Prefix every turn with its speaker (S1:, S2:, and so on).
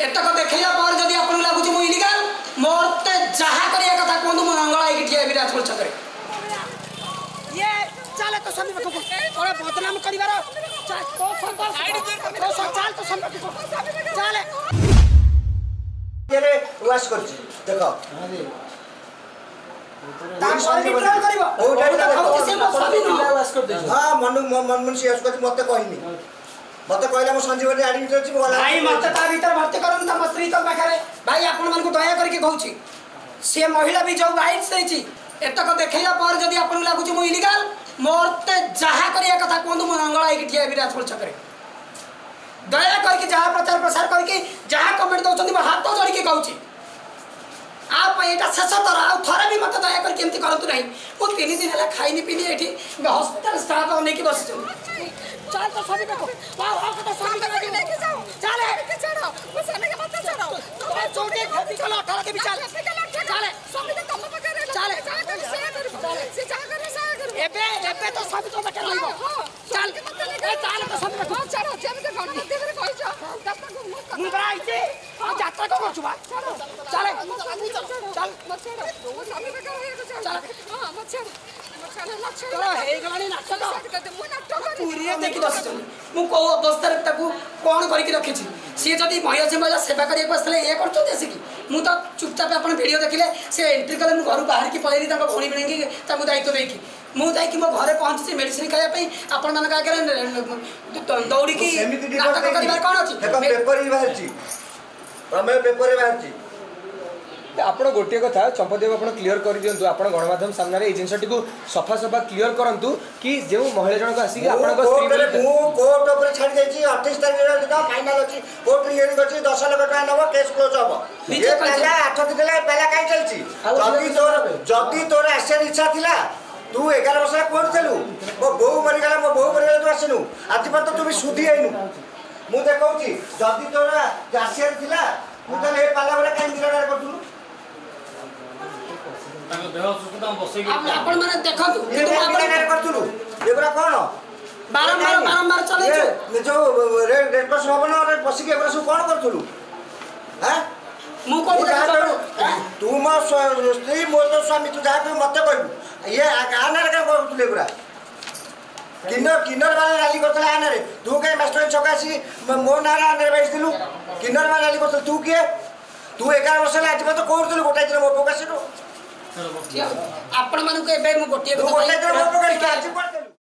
S1: एतक देखैला पर जदि आपन लागुची मु इलीगल मोरते जहा करिया कथा कोंदु मु अंगळा आइकी ठिया विराजपुर छकरे ये चले तो सभी को थोड़ा बदनाम करिवार चल तो सब चले
S2: ये वाश करछि देखो हाँ मन से मत कहनी मत कहला मो संजीव रे एडमिट अछि
S1: भाई मत ता भीतर भर्ती करन त मस्त्री तो पाखरे भाई आपन मन को दया करके कहूची से महिला भी जो वाइट सैची एतक देखैला पर जदि आपन लागुची मु इलीगल मोरते जहा करिया कथा कोंदु मु अंगळा आइकी ठिया विराजपुर छकरे दया करके जहा प्रचार प्रसार करके जहा कमेंट दउछंदी मो हाथ जोड़ी के कहूची आप एटा शेष थर आ थरे भी मत दया करके एमती करतु नहीं मु 3 दिन हला खाइनी पीनी एठी हॉस्पिटल स्टाफ ने की बस चल तो सभी को वाह तो सभी को लेके जाओ चल लेके चढ़ो वो सने के मत चढ़ो तो छोटे खेती चलो 18 के भी चल चल सभी के कम पकड़ चल से जा कर एबे तो सभी को बके रहइबो चल ए चल तो सभी को चढ़ो जेम के गण देवे रे कहि जा तब तक मु बराई छे आ यात्रा को करछु बा चल चल मत चढ़ो वो सभी के कहि चल हां मत चढ़ो तो हे गणी नाटक मु नाटक पूरी देखि बस मु को अवस्था रे ताकू कोन करि के रखि छी से जदी महिला से महिला सेवा करिया बसले ए करतो देसी की मु तो चुपचाप अपन वीडियो देखिले से एंट्री कले मु घर बाहर की पळेली ताको भणी बणेंगी ताकू दायित्व देकी मु जाई कि मो घरे पहुंची से मेडिसिन खाया पई अपन मन का आगे दौड़ी की नाटक करिवार कोन अछि
S2: पेपर ही बाहर छी प्रमेय पेपर ही बाहर छी
S3: आपण गोटे कथा चंपदेव आपण क्लियर कर दियंतु आपण गणमाध्यम सामने रे ए जिंसटी को सफा सफा क्लियर करंतु कि जे महिला जनक आसी आपण को स्त्री
S2: मु कोर्ट ऊपर छाड़ जाई छी 28 तारिख रे का फाइनल अछि कोर्ट हियरिंग करछि 10 लाख टका नबो केस क्लोज हबो ये पहला 8 दिन ला पहला काई चलछि जदी तोर आसे इच्छा थिला तू 11 वर्ष कोन चलू मो बहु मरि गला तू आसिनु आज पर तो तू भी सुधी आइनु मु देखौछि जदी तोर आसे थिला मु त ले पाला बले काई दिरा करथु
S1: आपण माने देखंतु
S2: आपण करथुलु एबरा कोन
S1: बारंबार चले
S2: जो रेड क्रॉस भवन रे बसी के एबरा सब कोन करथुलु हैं
S1: मु को
S2: तू म स्त्री मो तो स्वामी तू जा के मत कहबू ये आना रे का करथुले एबरा किन्नर वाला रैली करथला आना रे तू के मास्टर चकासी मो नारा आना रे बैठ दिलु किन्नर वाला रैली करथल तू के तू 11 वर्ष ला आज मत कोरथलु गोटा दिन मो पकासिनो
S1: आपण मानु के बे मु गोटिए
S2: गोटा दिन मो पकासी आज